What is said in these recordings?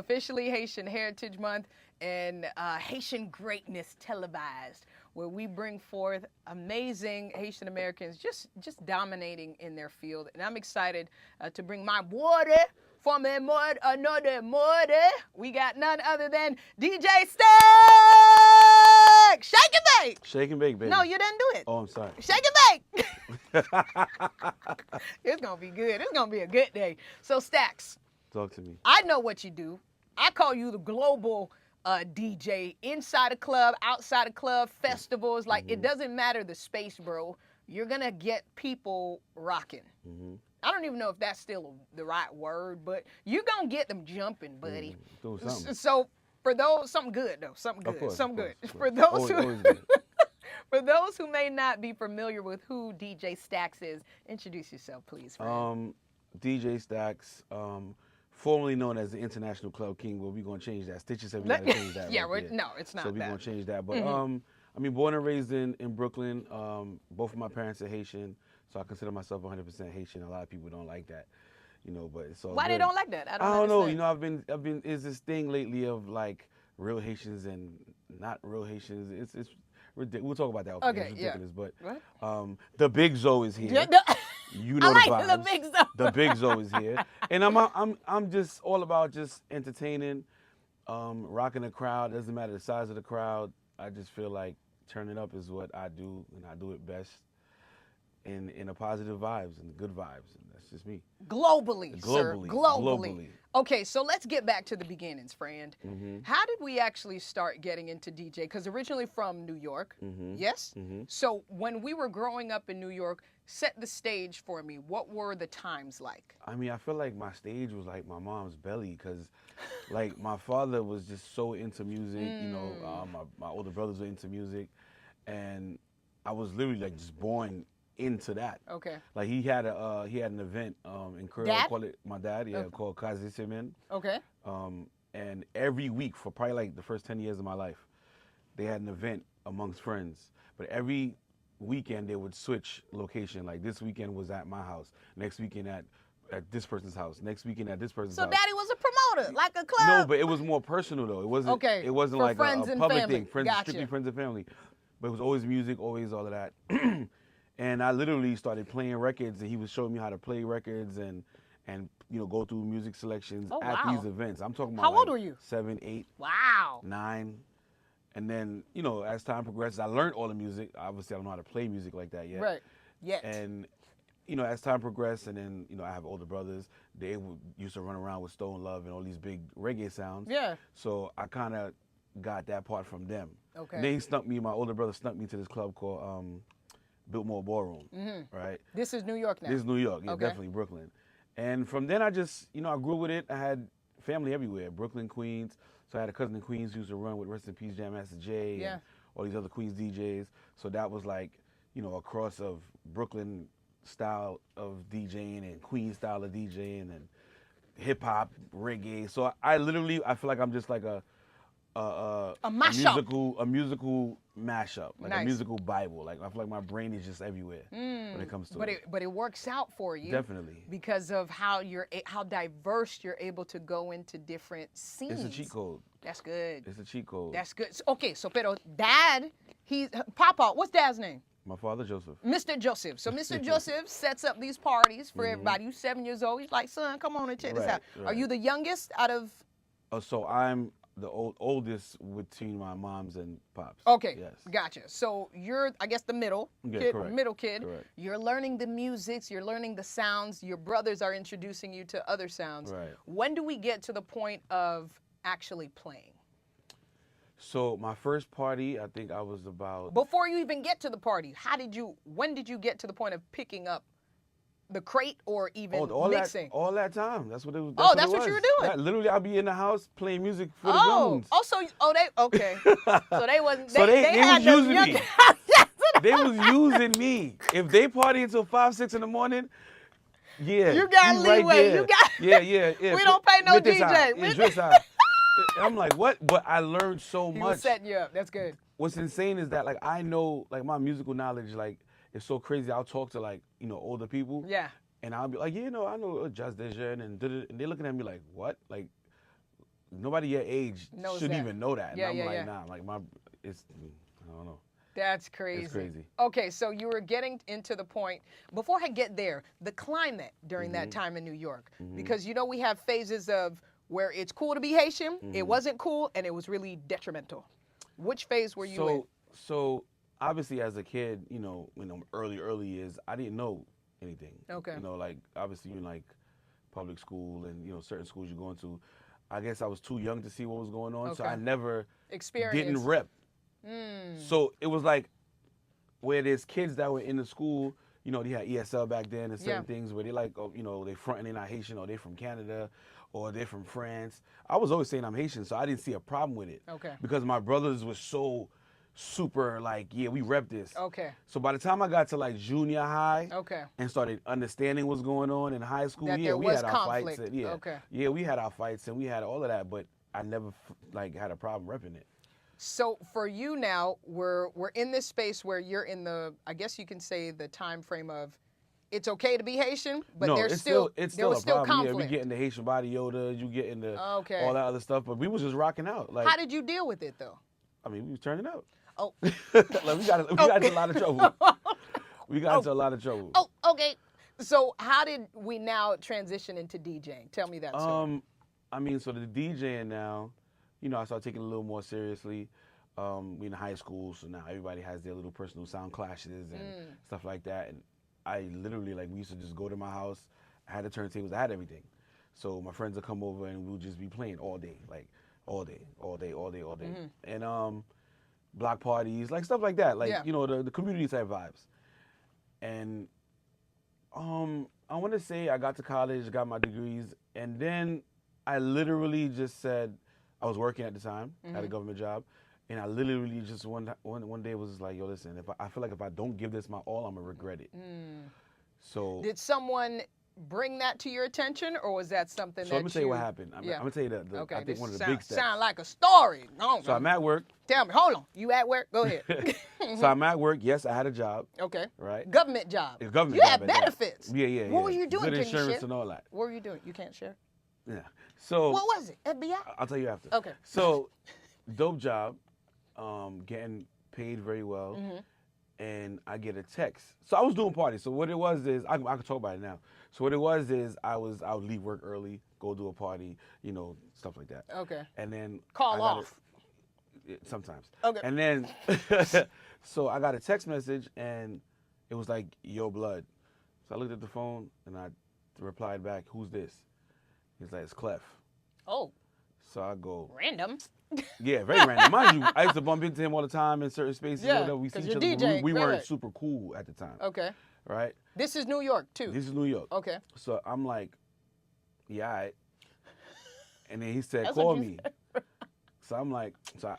officially Haitian Heritage Month and Haitian Greatness Televised, where we bring forth amazing Haitian Americans just dominating in their field. And I'm excited to bring my water from another mud. We got none other than DJ Stakz! Shake and bake! Shake and bake, baby. No, you didn't do it. Oh, I'm sorry. Shake and bake! It's going to be good. It's going to be a good day. So, Stakz. Talk to me. I know what you do. I call you the global DJ, inside a club, outside a club, festivals. Like, it doesn't matter the space, bro. You're going to get people rocking. I don't even know if that's still the right word, but you're going to get them jumping, buddy. Do something. So, for those, something good, though. Something good. Of course, something of good. course. For those always good. For those who may not be familiar with who DJ Stakz is, introduce yourself, please, friend. DJ Stakz, formerly known as the International Club King, but we're going to change that. Stichiz said we got to change that. Yeah, right there. no, it's not So we're that. going to change that. But, I mean, born and raised in Brooklyn. Both of my parents are Haitian, so I consider myself 100% Haitian. A lot of people don't like that, you know, but it's all Why good. they don't like that? I don't know. understand. You know, I've been. Is this thing lately of like real Haitians and not real Haitians? It's ridiculous. We'll talk about that. Okay, it's yeah. ridiculous. But What? the Big Zoe is here. Yeah, You know I like the vibes. the Big Zoe. The Big Zoe is here, and I'm just all about just entertaining, rocking the crowd. Doesn't matter the size of the crowd. I just feel like turning up is what I do, and I do it best. In a positive vibes and good vibes, and that's just me. Globally, sir. Globally. Globally. Okay, so let's get back to the beginnings, friend. How did we actually start getting into DJ? Because originally from New York, yes? So when we were growing up in New York, set the stage for me. What were the times like? I mean, I feel like my stage was like my mom's belly, because like my father was just so into music, you know, my older brothers were into music, and I was literally like just born into that. Okay. Like he had an event in Creole, Dad? called it my dad, yeah, called Kazi Simen. Okay. And every week for probably like the first 10 years of my life, they had an event amongst friends. But every weekend they would switch location. Like this weekend was at my house, next weekend at this person's house, next weekend at this person's house. So daddy was a promoter, like a club? No, but it was more personal though. It wasn't. Okay, It wasn't for like friends a and public family. thing. Friends, Gotcha. strictly friends and family. But it was always music, always all of that. And I literally started playing records, and he was showing me how to play records and you know, go through music selections at these events. I'm talking about How old like were you? 7, 8, Wow. 9. And then, you know, as time progresses, I learned all the music. Obviously, I don't know how to play music like that yet. Right. Yet. And, you know, as time progressed, and then, you know, I have older brothers. They used to run around with Stone Love and all these big reggae sounds. Yeah. So I kind of got that part from them. Okay. And then he snuck me, my older brother snuck me to this club called Biltmore Ballroom, right? This is New York now. This is New York, yeah, Okay. definitely Brooklyn. And from then I just, you know, I grew with it. I had family everywhere, Brooklyn, Queens. So I had a cousin in Queens who used to run with Rest in Peace Jam Master Jay and all these other Queens DJs. So that was like, you know, a cross of Brooklyn style of DJing and Queens style of DJing and hip hop, reggae. So I feel like I'm just like a mashup. A musical mashup, like Nice. a musical Bible. Like I feel like my brain is just everywhere when it comes to it. But it works out for you. Definitely. Because of how diverse you're able to go into different scenes. It's a cheat code. That's good. It's a cheat code. That's good. Okay, so pero dad, Papa, what's dad's name? My father, Joseph. Mr. Joseph. So Mr. Joseph sets up these parties for everybody. You 7 years old. He's like, son, come on and check this Right, out. Are right. you the youngest out of? So I'm the oldest between my moms and pops. Okay, Yes. gotcha. So you're, I guess, the middle Yeah, kid. correct. Middle kid. Correct. You're learning the musics. You're learning the sounds. Your brothers are introducing you to other sounds. Right. When do we get to the point of actually playing? So my first party, I think I was about. Before you even get to the party, when did you get to the point of picking up the crate or even mixing? All that time. That's what it was. That's what you were doing? Literally, I'll be in the house playing music for the goons. Okay. So they wasn't. So they had was them using young- me. They was using me. If they party until 5, 6 in the morning, yeah. You got he's right leeway. there. You got- Yeah. We don't pay no Midday DJ. time. Yeah, dress time. I'm like, what? But I learned so He much. was setting you up. That's good. What's insane is that like I know like my musical knowledge like is so crazy. I'll talk to like, you know, older people. Yeah. And I'll be like, yeah, you know, I know Jazz Dejan and they're looking at me like, what? Like nobody your age Knows shouldn't that. even know that. And Yeah, I'm yeah, like, yeah. nah, like I don't know. That's crazy. It's crazy. Okay, so you were getting into the point. Before I get there, the climate during that time in New York, because you know we have phases of where it's cool to be Haitian, it wasn't cool, and it was really detrimental. Which phase were you in? So obviously as a kid, you know, early years, I didn't know anything. Okay. You know, like obviously you're in like public school and you know certain schools you're going to. I guess I was too young to see what was going on, so Okay. I never Experience. didn't rep. So it was like where there's kids that were in the school, you know, they had ESL back then and certain things where they like, oh, you know, they fronting they're not Haitian or they're from Canada or they're from France. I was always saying I'm Haitian, so I didn't see a problem with it. Okay. Because my brothers were so super like, yeah, we rep this. Okay. So by the time I got to like junior high Okay. and started understanding what's going on in high school, That yeah, there we was had our conflict. fights. And, yeah, Okay. yeah, we had our fights and we had all of that, but I never like had a problem repping it. So for you now, we're in this space where you're in the, I guess you can say the time frame of, it's okay to be Haitian, but No, there's it's still still a problem. conflict. Yeah, we getting the Haitian body Yoda, you getting the Okay. all that other stuff, but we was just rocking out. Like, How did you deal with it though? I mean, we was turning out. Oh. Like, we got into a lot of trouble. We got into a lot of trouble. Oh, okay. So how did we now transition into DJing? Tell me that story. I mean, so the DJing now, you know, I started taking it a little more seriously. We in high school, so now everybody has their little personal sound clashes and stuff like that. And I literally, like, we used to just go to my house. I had the turntables, I had everything. So my friends would come over and we would just be playing all day, like all day. And block parties, like stuff like that, like you know, the community type vibes. And I want to say I got to college, got my degrees, and then I literally just said, I was working at the time, had a government job, and I literally just one day was like, yo, listen, I feel like if I don't give this my all, I'm gonna regret it. So did someone bring that to your attention, or was that something that let me tell you what happened. I'm gonna tell you okay, I think one of the sound, big steps. Sound like a story. No, So I'm at work. Tell me, hold on. You at work? Go ahead. So I'm at work. Yes, I had a job. Okay. Right. Government job. A government you job had at that. benefits. Yeah. What were you doing? Good Can you insurance share? and all that. What were you doing? You can't share. Yeah. So What was it? FBI? I'll tell you after. Okay. So dope job, getting paid very well, and I get a text. So I was doing parties. So what it was is I can talk about it now. So what it was is I would leave work early, go do a party, you know, stuff like that. Okay. And then Call off. Sometimes. Okay. And then so I got a text message and it was like, yo, blood. So I looked at the phone and I replied back, who's this? He's like, it's Clef. Oh. So I go, Random. yeah, very random. Mind you, I used to bump into him all the time in certain spaces. Yeah, whatever. We see 'cause each you're other. But DJing, we weren't right. super cool at the time. Okay. Right? This is New York too. This is New York. Okay. So I'm like, yeah, all right. And then he said, That's call what you me. So I'm like,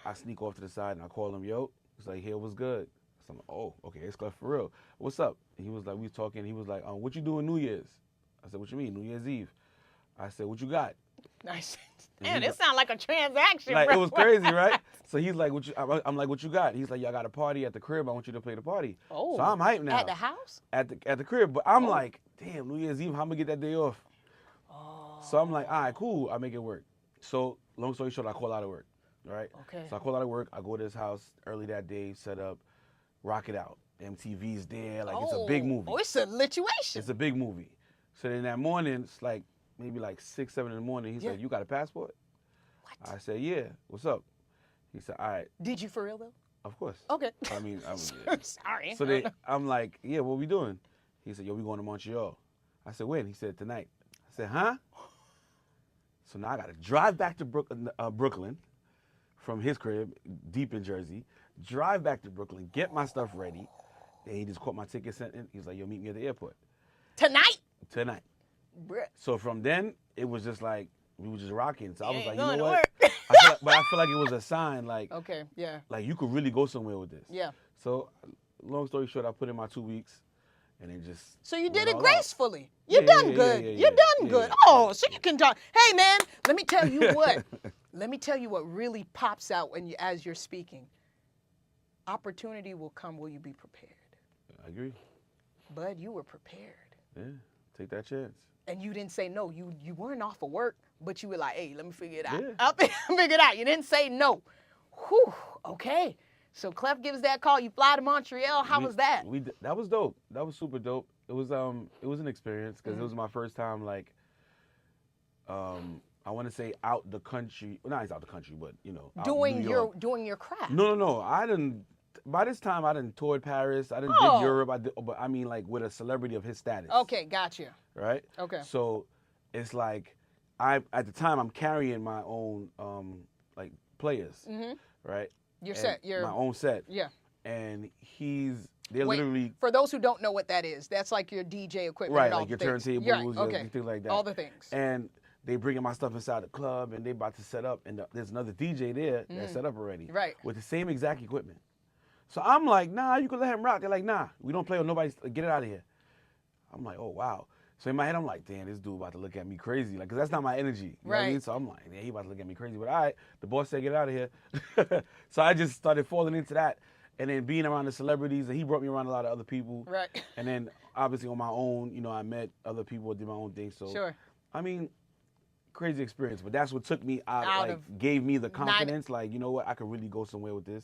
I sneak off to the side and I call him, yo. He's like, here, what's good? So I'm like, oh, okay, it's Clef for real. What's up? And he was like, we was talking. He was like, what you doing New Year's? I said, what you mean, New Year's Eve? I said, what you got? Nice. And Man, he's it sounds like a transaction. like, bro. it was crazy, right? So he's like, I'm like, what you got? He's like, y'all got a party at the crib. I want you to play the party. Oh. So I'm hyped now. At the house? At the crib. But I'm like, damn, New Year's Eve, how am I get that day off? Oh. So I'm like, all right, cool. I make it work. So long story short, I call out of work, right? Okay. So I call out of work. I go to his house early that day, set up, rock it out. MTV's there. Like, it's a big movie. Oh, it's a situation. It's a big movie. So then that morning, it's like maybe like 6, 7 in the morning. He said, you got a passport? What? I said, yeah. What's up? He said, all right. Did you for real though? Of course. Okay. I mean, Sorry. So then I'm like, yeah, what we doing? He said, yo, we going to Montreal. I said, when? He said, tonight. I said, huh? So now I got to drive back to Brooklyn from his crib, deep in Jersey, drive back to Brooklyn, get my stuff ready. Then he just caught my ticket sent in. He was like, yo, meet me at the airport. Tonight? Tonight. Bruh. So from then, it was just like, we were just rocking. So I was like, you going know to what? work. But I feel like it was a sign, like, Okay, yeah. like you could really go somewhere with this. Yeah. So long story short, I put in my 2 weeks, and then just. So you did went it all out. gracefully. You Yeah, done yeah, good. yeah, You yeah, done yeah, good. yeah. Oh, so you can talk. Hey man, let me tell you what. Let me tell you what really pops out when as you're speaking. Opportunity will come. Will you be prepared? I agree. Bud, you were prepared. Yeah. Take that chance. And you didn't say no. You weren't off of work, but you were like, hey, let me figure it out. Yeah. I'll figure it out. You didn't say no. Whew, okay. So Clef gives that call. You fly to Montreal. How was that? That was dope. That was super dope. It was an experience because it was my first time, like, I want to say out the country. Well, not out the country, but out doing New York. doing your craft. No. I didn't. By this time, I didn't toured Paris. I didn't did Europe. But I mean, like, with a celebrity of his status. Okay, gotcha. Right. Okay. So it's like at the time I'm carrying my own like players. Right. Your set. My own set. Yeah. And they're literally. For those who don't know what that is, that's like your DJ equipment. Right, and all like your things. turntables, Okay. things like that. All the things. And they bringing my stuff inside the club, and they about to set up, and there's another DJ there that's set up already. Right. With the same exact equipment. So I'm like, nah, you can let him rock. They're like, nah, we don't play with nobody. Get it out of here. I'm like, oh, wow. So in my head, I'm like, damn, this dude about to look at me crazy. Like, because that's not my energy. You know what I mean? So I'm like, yeah, he about to look at me crazy. But all right, the boss said, get out of here. So I just started falling into that. And then being around the celebrities, and he brought me around a lot of other people. Right. And then obviously on my own, I met other people, did my own thing. So, sure. I mean, crazy experience. But that's what took me out of gave me the confidence. Like, you know what, I could really go somewhere with this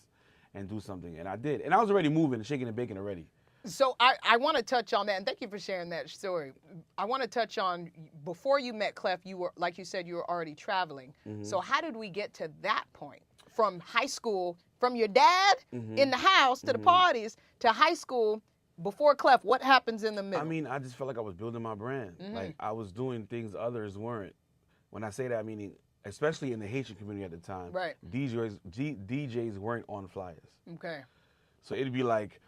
and do something. And I did. And I was already moving and shaking and baking already. So I want to touch on that, and thank you for sharing that story. I want to touch on, before you met Clef, you were, like you said, you were already traveling. So how did we get to that point? From high school, from your dad in the house to the parties, to high school, before Clef, what happens in the middle? I mean, I just felt like I was building my brand. Like, I was doing things others weren't. When I say that, I mean, especially in the Haitian community at the time, right. DJs weren't on flyers. Okay. So it'd be like,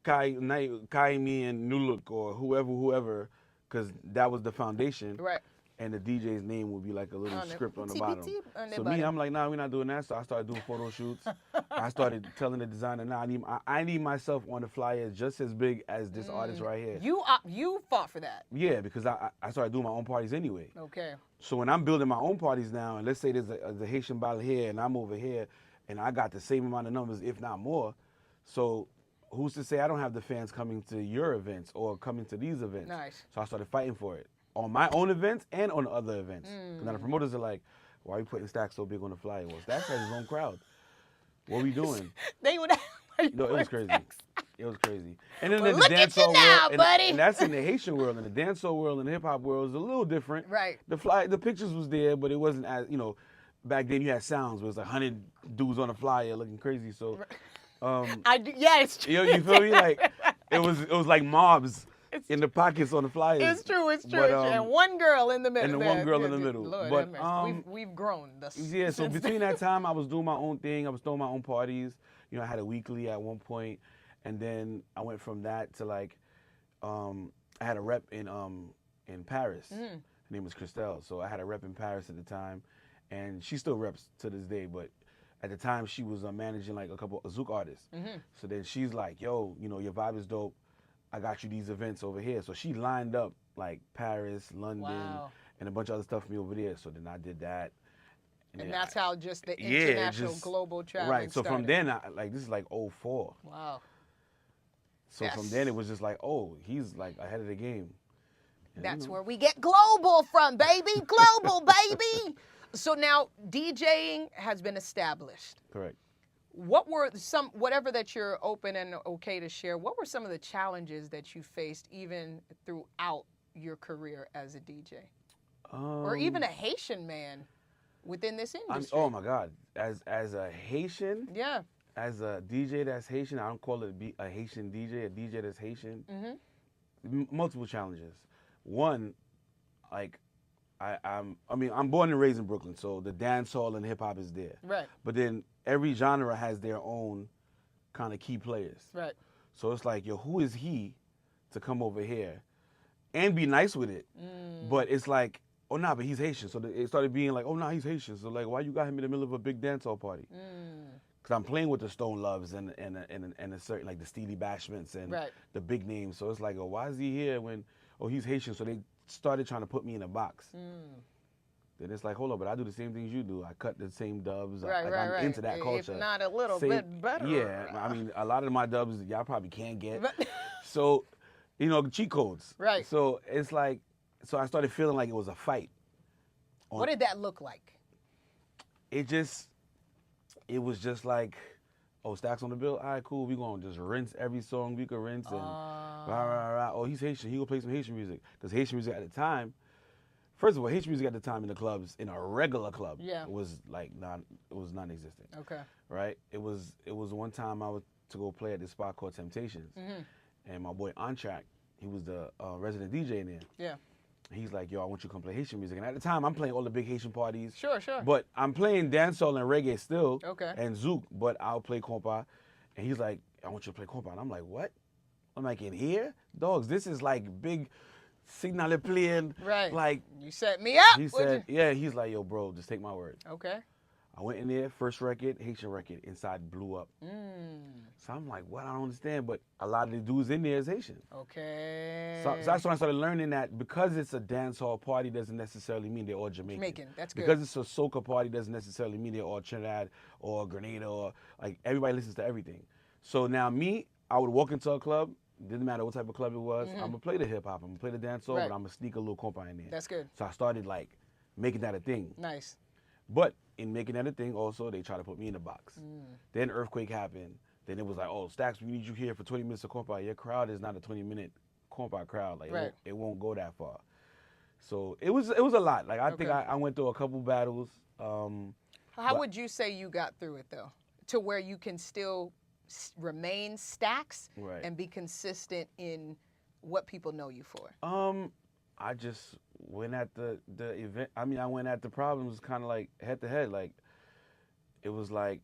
Kaimi and Nuluk or whoever, because that was the foundation. Right. And the DJ's name would be like a little script on the bottom. So me, I'm like, nah, we're not doing that. So I started doing photo shoots. I started telling the designer, nah, I need myself on the flyer just as big as this artist right here. You fought for that. Yeah, because I started doing my own parties anyway. Okay. So when I'm building my own parties now, and let's say there's a Haitian bottle here and I'm over here, and I got the same amount of numbers, if not more. So who's to say I don't have the fans coming to your events or coming to these events? Nice. So I started fighting for it on my own events and on other events. Because now the promoters are like, why are you putting Stakz so big on the flyer? Well, Stakz has his own crowd. What are we doing? They would. No, it was crazy. It was crazy. And then Well, the look dancehall at you now, world, buddy. and that's in the Haitian world. In the dancehall world and the hip hop world is a little different. Right. The pictures was there, but it wasn't as back then you had sounds where it was 100 dudes on a flyer looking crazy. So. Yeah, it's true. You feel me? Like it was like mobs in the pockets on the flyers. It's true. But, and one girl in the middle. And the one girl in the middle. Lord, but we've grown. Yeah. So between that time, I was doing my own thing. I was throwing my own parties. I had a weekly at one point, and then I went from that to like, I had a rep in Paris. Her name was Christelle. So I had a rep in Paris at the time, and she still reps to this day, but. At the time, she was managing like a couple of Zouk artists. So then she's like, yo, your vibe is dope. I got you these events over here. So she lined up like Paris, London, and a bunch of other stuff for me over there. So then I did that. And that's how just the international global travel Right. So started. from then, this is like 04. Wow. So from then, it was just like, oh, he's like ahead of the game. And, that's where we get global from, baby. Global, baby. So now DJing has been established. Correct. What were whatever that you're open and okay to share, what were some of the challenges that you faced even throughout your career as a DJ? Or even a Haitian man within this industry? Oh my God. As a Haitian, yeah. As a DJ that's Haitian, I don't call it a Haitian DJ, a DJ that's Haitian. Multiple challenges. One, like, I'm born and raised in Brooklyn, so the dance hall and hip hop is there. Right. But then every genre has their own kind of key players. Right. So it's like, yo, who is he to come over here and be nice with it? But it's like, oh, nah, but he's Haitian. So it started being like, oh, nah, he's Haitian. So like, why you got him in the middle of a big dance hall party? Because I'm playing with the Stone Loves and a certain, like the Steely Bashments and the big names. So it's like, oh, why is he here when, oh, he's Haitian? So they started trying to put me in a box. Then it's like, hold on, but I do the same things you do. I cut the same dubs. I'm into that culture. If not a little bit better. Yeah, I mean, a lot of my dubs y'all probably can't get. So you know, cheat codes. Right. So it's like, so I started feeling like it was a fight. What did that look like? It was just like, oh, Stakz on the bill? All right, cool. We gonna just rinse every song we could rinse and rah, rah, rah. Oh, he's Haitian. He gonna play some Haitian music. Because Haitian music at the time, first of all, Haitian music at the time in the clubs, in a regular club, was like it was non-existent. Okay. Right? It was one time I was to go play at this spot called Temptations. And my boy Ontrack, he was the resident DJ in there. Yeah. He's like, yo, I want you to come play Haitian music. And at the time, I'm playing all the big Haitian parties. Sure, sure. But I'm playing dancehall and reggae still. Okay. And zouk, but I'll play compa. And he's like, I want you to play compa. And I'm like, what? I'm like, in here? Dogs, this is like big signal playing. Right. Like. You set me up. He said, yeah, he's like, yo, bro, just take my word. Okay. I went in there, first record, Haitian record, inside blew up. So I'm like, what? I don't understand. But a lot of the dudes in there is Haitian. Okay. So that's when I started learning that because it's a dance hall party doesn't necessarily mean they're all Jamaican. Jamaican, that's good. Because it's a soca party doesn't necessarily mean they're all Trinidad or Grenada or like everybody listens to everything. So now me, I would walk into a club, didn't matter what type of club it was, I'm gonna play the hip hop, I'm gonna play the dance hall, but I'm gonna sneak a little compa in there. That's good. So I started like making that a thing. Nice. But in making that a thing, also, they try to put me in the box. Then earthquake happened. Then it was like, oh, Stakz, we need you here for 20 minutes of compa. Your crowd is not a 20-minute compa crowd. Like, it won't go that far. So it was a lot. Like, I think I went through a couple battles. How would you say you got through it, though, to where you can still remain Stakz and be consistent in what people know you for? I just went at the event. I mean, I went at the problems kind of like head to head. Like, it was like,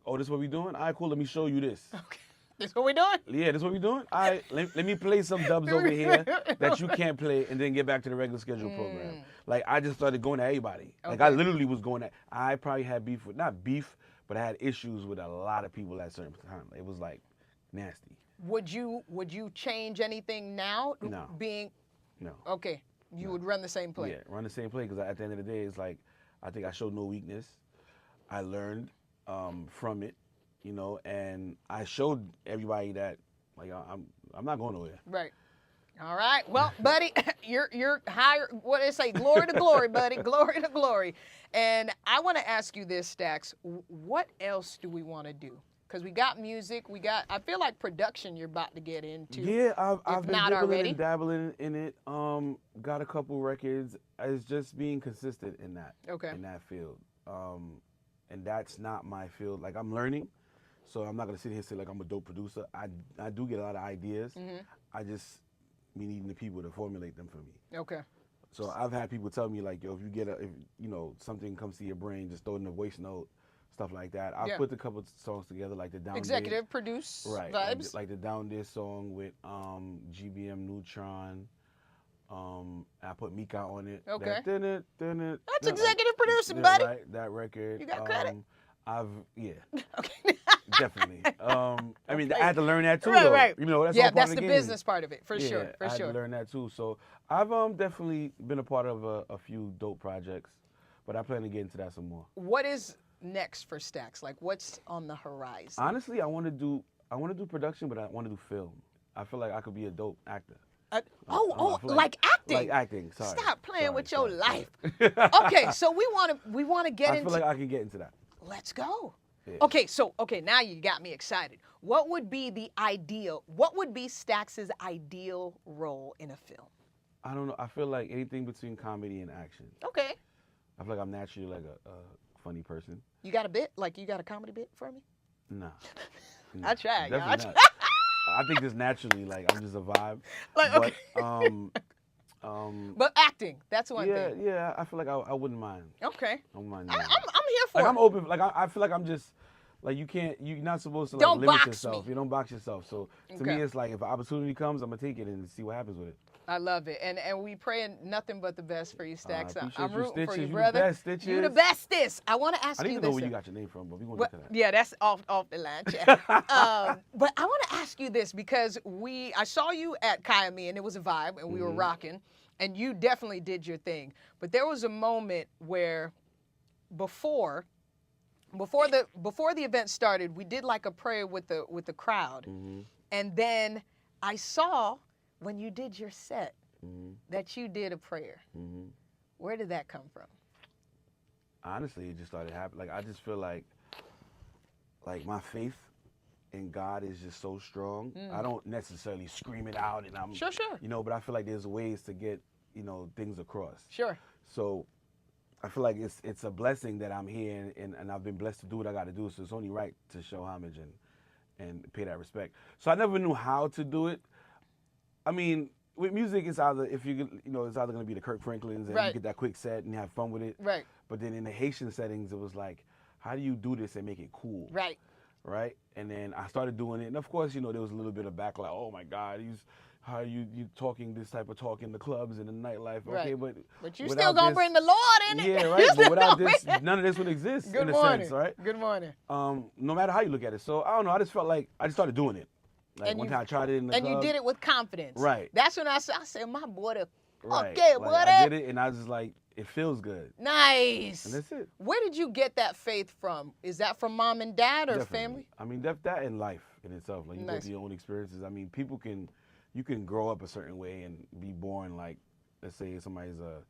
oh, this is what we doing? All right, cool. Let me show you this. Okay. This what we doing? Yeah, this what we doing? All right, let me play some dubs over here that you can't play and then get back to the regular schedule program. Like, I just started going at everybody. Like, I literally was going at, I probably had beef with, not beef, but I had issues with a lot of people at certain times. It was like nasty. Would you change anything now? No. No. Okay. You would run the same play. Yeah, run the same play because at the end of the day, it's like, I think I showed no weakness. I learned from it, you know, and I showed everybody that, like, I'm not going nowhere. Right. All right. Well, buddy, you're higher. What do they say? Glory to glory, buddy. Glory to glory. And I want to ask you this, Stakz. What else do we want to do? Because we got music, I feel like production you're about to get into. Yeah, I've been dibbling and dabbling in it. Got a couple records. It's just being consistent in that. Okay. In that field. And that's not my field. Like, I'm learning, so I'm not gonna sit here and say like I'm a dope producer. I do get a lot of ideas. I just be needing the people to formulate them for me. Okay. So I've had people tell me like, yo, if you know something comes to your brain, just throw it in a voice note. Stuff like that. I put a couple songs together, like the Down Executive produce vibes. Like the Down There song with GBM Neutron. I put Mika on it. Okay. That's executive producing, buddy. Right, that record. You got credit. Okay. Definitely. I mean, I had to learn that too, right, though. Right. You know, that's all part that's of the the game. business part of it, for sure. I had to learn that too. So I've definitely been a part of a few dope projects, but I plan to get into that some more. What is next for Stakz? Like, what's on the horizon? Honestly, I want to do production, but I want to do film. I feel like I could be a dope actor. Like acting. Like acting. Sorry. Stop playing with your life. Okay, so we want to get into. I feel like I can get into that. Let's go. Yeah. Okay, now you got me excited. What would be Stax's ideal role in a film? I don't know. I feel like anything between comedy and action. Okay. I feel like I'm naturally like a funny person. You got a bit? Like, you got a comedy bit for me? No. I tried. Definitely not. I think just naturally, like, I'm just a vibe. Like, okay. But acting, that's one thing. Yeah, I feel like I wouldn't mind. Okay. I wouldn't mind. I'm here for like, it. I'm open. Like, I feel like I'm just, like, you're not supposed to, like, limit yourself. You don't box yourself. So, to me, it's like, if an opportunity comes, I'm going to take it and see what happens with it. I love it. And we praying nothing but the best for you, Stakz. I'm rooting for you, Stichiz. brother. You the best, Stichiz. You the bestest. I want to ask you this. I didn't even know where you got your name from, but we're going to get to that. Yeah, that's off the line, chat. But I want to ask you this because I saw you at Kayami and it was a vibe and we were rocking and you definitely did your thing. But there was a moment where before the event started, we did like a prayer with the crowd. And then I saw when you did your set, that you did a prayer. Where did that come from? Honestly, it just started happening. Like, I just feel like my faith in God is just so strong. I don't necessarily scream it out, and I'm sure. You know, but I feel like there's ways to get, you know, things across. Sure. So I feel like it's a blessing that I'm here, and I've been blessed to do what I got to do. So it's only right to show homage and pay that respect. So I never knew how to do it. I mean, with music, it's either it's either gonna be the Kirk Franklins and you get that quick set and you have fun with it. Right. But then in the Haitian settings, it was like, how do you do this and make it cool? Right. Right. And then I started doing it, and of course, you know, there was a little bit of backlash. Oh my God, how are you talking this type of talk in the clubs and in the nightlife? Right. Okay, but you still gonna bring the Lord in it. Yeah, right. But without this, none of this would exist. Good in morning. a sense, right? Good morning. No matter how you look at it. So I don't know. I just felt like I just started doing it. Like one time I tried it in the club. And you did it with confidence. Right. That's when I said, my boy, right. Okay, like, what I did it, and I was just like, it feels good. Nice. And that's it. Where did you get that faith from? Is that from mom and dad or Definitely. family? I mean, that in life in itself. Like, you go through your own experiences. I mean, you can grow up a certain way and be born like, let's say somebody's a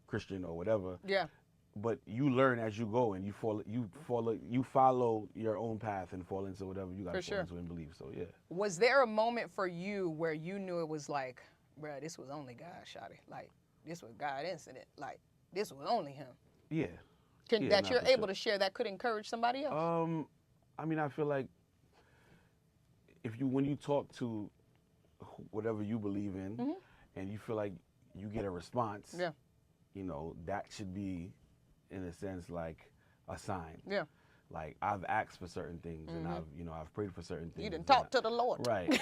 Christian or whatever. Yeah. But you learn as you go, and you follow your own path and fall into whatever you got to fall into and believe. So yeah. Was there a moment for you where you knew it was like, bruh, this was only God, shawty. Like, this was God incident. Like, this was only him. Yeah. That you're able to share that could encourage somebody else. I mean, I feel like when you talk to whatever you believe in, and you feel like you get a response, you know, that should be, in a sense, like a sign. Yeah. Like, I've asked for certain things, and I've prayed for certain things. You didn't talk to the Lord. Right.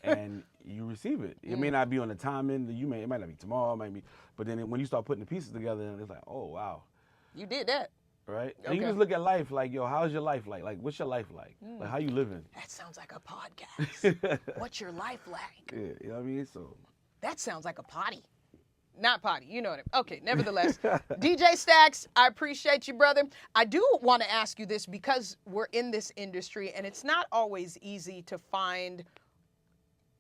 And you receive it. It may not be on the timing. It might not be tomorrow. It might be. But then when you start putting the pieces together, and it's like, oh wow. You did that. Right. And you just look at life like, yo, how's your life like? Like, what's your life like? Like, how you living? That sounds like a podcast. What's your life like? Yeah. You know what I mean? So. That sounds like a potty. Not potty, you know what I mean. Okay, nevertheless, DJ Stakz, I appreciate you, brother. I do want to ask you this because we're in this industry, and it's not always easy to find,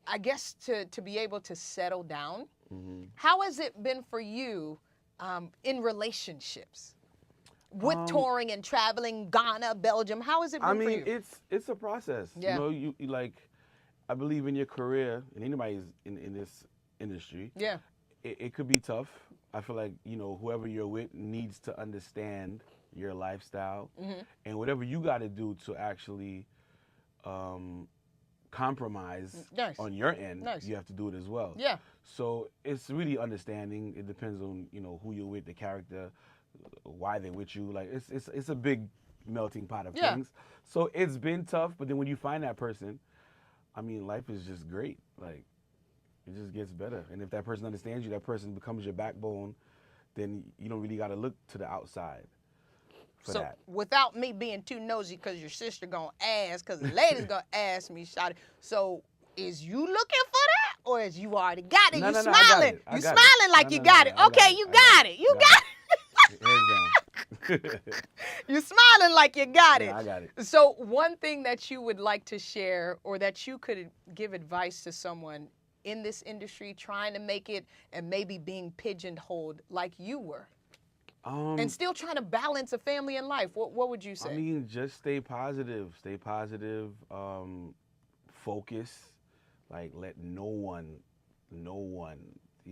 I guess, to be able to settle down. How has it been for you in relationships? With touring and traveling, Ghana, Belgium, how has it been for you? I mean, it's a process. Yeah. You know, you like, I believe in your career, and anybody's in this industry. Yeah. It could be tough. I feel like, you know, whoever you're with needs to understand your lifestyle, and whatever you got to do to actually compromise on your end, you have to do it as well. Yeah. So it's really understanding. It depends on, you know, who you're with, the character, why they're with you. Like, it's a big melting pot of things. So it's been tough, but then when you find that person, I mean, life is just great. Like, it just gets better. And if that person understands you, that person becomes your backbone, then you don't really got to look to the outside for that. So without me being too nosy, because your sister going to ask, because the lady's going to ask me, shawty, so is you looking for that, or is you already got it? No, you no, smiling. I You got smiling it. like you got it. Okay, you got it. You got it. Hands down. You smiling like you got it. I got it. So one thing that you would like to share, or that you could give advice to someone in this industry trying to make it and maybe being pigeonholed like you were, and still trying to balance a family and life, what would you say? I mean, just stay positive. Stay positive. Focus. Like, let no one, you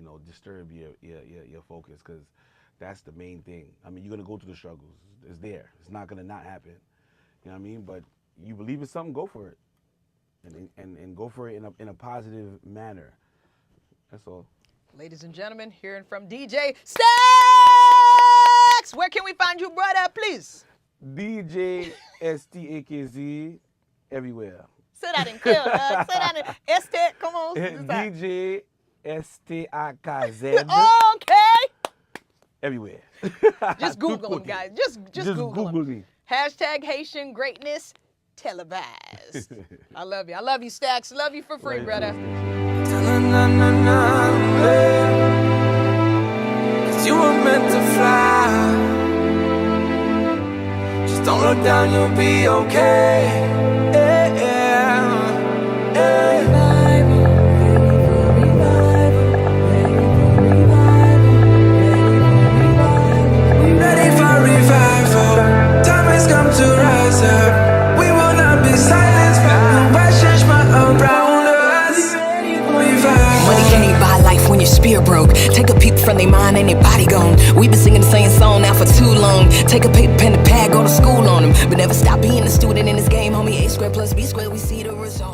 know, disturb your focus, because that's the main thing. I mean, you're gonna go through the struggles. It's there. It's not gonna not happen. You know what I mean? But you believe in something, go for it. And go for it in a positive manner. That's all. Ladies and gentlemen, hearing from DJ Stakz. Where can we find you, brother, please? DJ Stakz everywhere. Say that in clear. Say that in Estate. Come on. DJ Stakz. Okay. Everywhere. Just Google them, guys. Just Google me. Hashtag Haitian Greatness Televised. I love you. I love you, Stakz. Love you for free, brother. Cause you were meant to fly. Just don't look down, you'll be okay. Yeah, yeah, yeah. singing the same song now for too long. Take a paper, pen, and pad, go to school on them. But never stop being a student in this game, homie. A squared plus B squared, we see the result.